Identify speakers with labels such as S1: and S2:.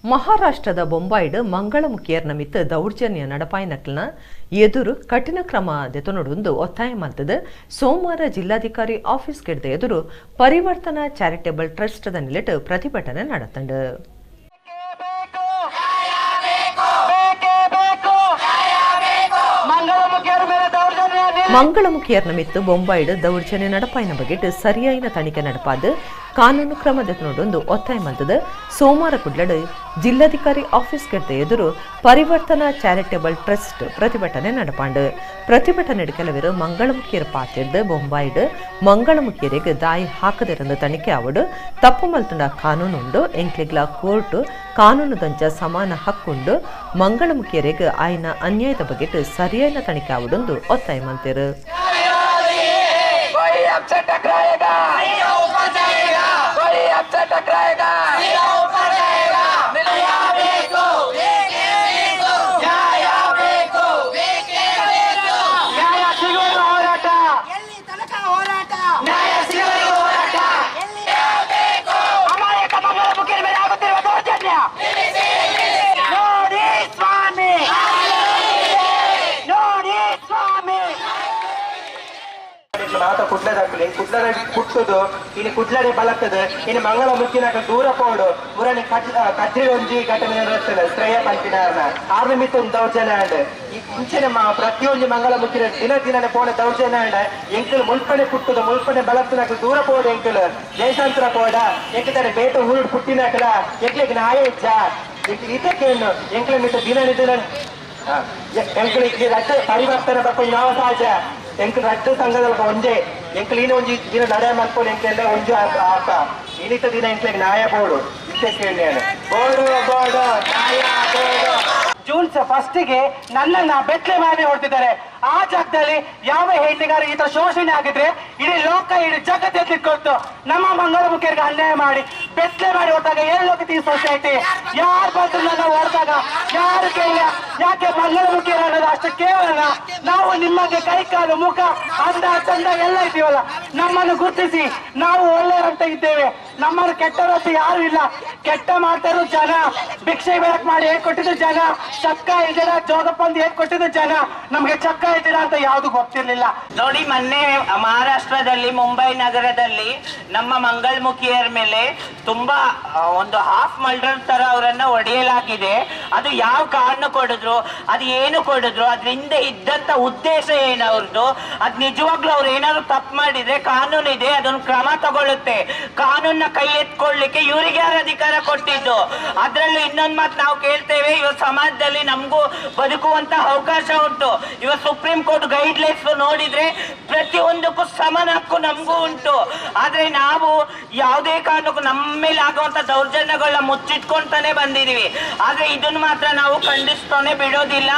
S1: ಮಹಾರಾಷ್ಟ್ರದ ಬೊಂಬಾಯಿಡ್ ಮಂಗಳಮುಖಿಯರ್ ನಮಿತ್ ದೌರ್ಜನ್ಯ ನಡಪಾಯಿನಕ್ಲನ ಎದುರು ಕಠಿಣ ಕ್ರಮ ದೆತೊನೊಡು ಒತ್ತಾಯ ಮಲ್ತದ ಸೋಮವಾರ ಜಿಲ್ಲಾಧಿಕಾರಿ ಆಫೀಸ್ ಕೆಡ್ದ ಎದುರು ಪರಿವರ್ತನಾ ಚಾರಿಟೇಬಲ್ ಟ್ರಸ್ಟ್ ದ ನಿಲೆಟ್ ಪ್ರತಿಭಟನೆ ನಡೆತಂಡು. ಮಂಗಳಮುಖಿಯರ್ ನಮಿತ್ ಬೊಂಬಾಯಿಡ್ ದೌರ್ಜನ್ಯ ನಡಪಾಯಿನ ಬಗೆಟ್ ಸರಿಯಾಯಿನ ತನಿಖೆ ನಡಪಾದ ಕಾನೂನು ಕ್ರಮ ದೆತೊನೊಡು ಒತ್ತಾಯ ಮಲ್ತದ ಸೋಮವಾರ ಕುಡ್ಲಡ್ ಜಿಲ್ಲಾಧಿಕಾರಿ ಆಫೀಸ್ ಕೆಡ್ದ ಎದುರು ಪರಿವರ್ತನಾ ಚಾರಿಟೇಬಲ್ ಟ್ರಸ್ಟ್ ಪ್ರತಿಭಟನೆ ನಡಪಾಂಡು. ಪ್ರತಿಭಟನೆ ಕೆಲವರು ಮಂಗಳಮುಖಿಯರ್ ಪಾತಿರ್ದು ಬೊಂಬಾಯಿಡ್ ಮಂಗಳಮುಖಿಯರಿಗೆ ದಾಯಿ ಹಾಕದಿರಂದು ತನಿಖೆ ಆವಡು ತಪ್ಪು ಮಲ್ತುಂಡ ಕಾನೂನು ಉಂಡು ಎಂಕ್ಲಿಗ್ಲ ಕೋರ್ಟ್ ಕಾನೂನು ದಂಚ ಸಮಾನ ಹಕ್ಕುಂಡು ಮಂಗಳಮುಖಿಯರಿಗೆ ಆಯ್ನ ಅನ್ಯಾಯದ ಬಗೆಟ್ ಸರಿಯಾಯಿನ ತನಿಖೆ ಆವಡೊಂದು ಒತ್ತಾಯ ಮಲ್ತಿರು.
S2: ಕುಡ್ಲದಾಗ್ಲಿ ಕುಡ್ಲದ ಕುಟ್ಟುದು ಇನ್ನು ಕುಡ್ಲಡೆ ಬಲತ್ತದ ಇನ್ನು ಮಂಗಳ ಮುಚ್ಚಿನಾಗ ದೂರ ಪೋಡು ಮುರನಿ ಕಜ್ರಿ ಒಂಜಿ ಘಟನೆ ನಡೆಸ್ತದೆ ಶ್ರೇಯ ಪಂಪಿನ ಆರ್ಮಿ ಮಿತ್ ಒಂದು ದೌರ್ಜನ್ಯ ಅಂಡ್ ಇಂಚಿನ ಪ್ರತಿಯೊಂದು ಮಂಗಳ ಮುಚ್ಚಿನ ದಿನ ದಿನನೆ ಪೋಣ ದೌರ್ಜನ್ಯ ಅಂಡ್ ಎಂಕಲ್ ಮುಲ್ಪನೆ ಕುಟ್ಟುದು ಮುಲ್ಪನೆ ಬಲತ್ತನಾಗ ದೂರ ಪೋಡು ಎಂಕಲ್ ಜಯಶಾಂತರ ಪೋಡ ಎಂಕತಾರೆ ಬೇಟ ಹುರುಡು ಪುಟ್ಟಿನಾಕಲ ಎಂಕ್ಲಿಗೆ ನಾಯ ಇಜ್ಜ ಇದಕ್ಕೆ ಎಂಕ್ಲ ಮಿತ್ ದಿನ ದಿನ ಎಂಕ್ಲಿಗೆ ರಟ್ಟ ಪರಿವರ್ತನೆ ಬರ್ಕೊಂಡು ಯಾವ ಸಹಜ ಎಂಕ್ ರಟ್ಟ ಸಂಘದೊಳಗ ಒಂದೇ ಎಂಕ್ಲೀನ ಒಂಜಿ ದಿನ ನಡೆ ಮಾಡ್ಕೊಂಡು ಎಂಕೆಲ್ಲ ಒಂಜು ಆತ ಇನಿತ ದಿನ ಎಂಕ್ಲಿಗೆ ನ್ಯಾಯ ಬೋಡು ಇಷ್ಟೇ ಕೇಳಿ ಬೋಡು ಬೋಡು ನ್ಯಾಯ ಬೋಡು.
S3: ಜೂನ್ ಫಸ್ಟಿಗೆ ನನ್ನನ್ನ ಬೆತ್ತಲೆ ಮಾಡಿ ಹೊಡ್ತಿದ್ದಾರೆ. ಆ ಜಾಗದಲ್ಲಿ ಯಾವ ಹೆಣ್ಣಿಗಾರ ಈ ತರ ಶೋಷಣೆ ಆಗಿದ್ರೆ ಇಡೀ ಲೋಕ ಇಡೀ ಜಗತ್ತು ಎತ್ತಿಟ್ಕೊಳ್ತು. ನಮ್ಮ ಮಂಗಳಮುಖಿಯರಿಗೆ ಅನ್ಯಾಯ ಮಾಡಿ ಬೆತ್ತಲೆ ಮಾಡಿ ಹೊರಟಾಗ ಏನ್ ಹೋಗುತ್ತೆ ಈ ಸೊಸೈಟಿ? ಯಾರು ಬಂದ್ರು ನನ್ನ ಹೊರಟಾಗ ಯಾರು ಕೇಳ? ಯಾಕೆ ಮಂಗಳಮುಖಿಯರು ಅನ್ನೋದು ಅಷ್ಟು ಕೇವಲ ನಾವು ನಿಮಗೆ ಕೈ ಕಾಲು ಮುಖ ಅಂದ ಚಂದ ಎಲ್ಲ ಇದ್ದೀವಲ್ಲ, ನಮ್ಮನ್ನು ಗುರುತಿಸಿ ನಾವು ಒಳ್ಳೆಯವರಂತ ಇದ್ದೇವೆ. ನಮ್ಮನ್ನು ಕೆಟ್ಟವರಂತ ಯಾರು ಇಲ್ಲ. ಕೆಟ್ಟ ಮಾಡ್ತಾರೋ ಜನ, ಭಿಕ್ಷೆ ಬೆಳಕ್ ಮಾಡಿ ಹೇಳ್ಕೊಟ್ಟಿದ್ದು ಜನ, ಚಕ್ಕ ಇದ್ದೀರಾ ಜೋಗಪ್ಪ ಅಂತ ಹೇಳ್ಕೊಟ್ಟಿದ್ದು ಜನ, ನಮ್ಗೆ ಚಕ್ಕ ಇದ್ದೀರಾ ಅಂತ ಯಾವ್ದು ಗೊತ್ತಿರ್ಲಿಲ್ಲ.
S4: ನೋಡಿ, ಮೊನ್ನೆ ಮಹಾರಾಷ್ಟ್ರದಲ್ಲಿ ಮುಂಬೈ ನಗರದಲ್ಲಿ ನಮ್ಮ ಮಂಗಳಮುಖಿಯರ ಮೇಲೆ ತುಂಬಾ ಒಂದು ಹಾಫ್ ಮರ್ಡರ್ ತರ ಅವರನ್ನ ಹೊಡೆಯಲಾಗಿದೆ. ಅದು ಯಾವ ಕಾರಣ ಕೊಡಿದ್ರು, ಅದು ಏನು ಕೊಡಿದ್ರು, ಅದ್ರಿಂದ ಇದ್ದಂತ ಉದ್ದೇಶ ಏನು ಅವ್ರದ್ದು, ಅದ್ ನಿಜವಾಗ್ಲೂ ಅವ್ರು ಏನಾದ್ರು ತಪ್ಪು ಮಾಡಿದ್ರೆ ಕಾನೂನಿದೆ, ಅದನ್ನು ಕ್ರಮ ತಗೊಳ್ಳುತ್ತೆ. ಕಾನೂನ ಕೈ ಎತ್ಕೊಳ್ಳಿಕ್ಕೆ ಇವ್ರಿಗೆ ಯಾರು ಅಧಿಕಾರ ಕೊಟ್ಟಿದ್ದು? ಅದ್ರಲ್ಲೂ ಇನ್ನೊಂದ್ ಮಾತು ನಾವು ಕೇಳ್ತೇವೆ, ಇವ ಸಮಾಜದಲ್ಲಿ ನಮಗೂ ಬದುಕುವಂತ ಅವಕಾಶ ಉಂಟು. ಇವ ಸುಪ್ರೀಂ ಕೋರ್ಟ್ ಗೈಡ್ ಲೈನ್ಸ್ ನೋಡಿದ್ರೆ ಪ್ರತಿಯೊಂದಕ್ಕೂ ಸಮಾನ ಹಕ್ಕು ನಮಗೂ ಉಂಟು. ಆದ್ರೆ ನಾವು ಯಾವುದೇ ಕಾರಣಕ್ಕೂ ನಮ್ಮ ಮೇಲೆ ಆಗುವಂತ ದೌರ್ಜನ್ಯಗಳನ್ನ ಮುಚ್ಚಿಟ್ಕೊಂತಾನೆ ಬಂದಿದೀವಿ. ಆದ್ರೆ ಇದನ್ನು ಮಾತ್ರ ನಾವು ಖಂಡಿಸ್ತಾನೆ ಬಿಡೋದಿಲ್ಲ.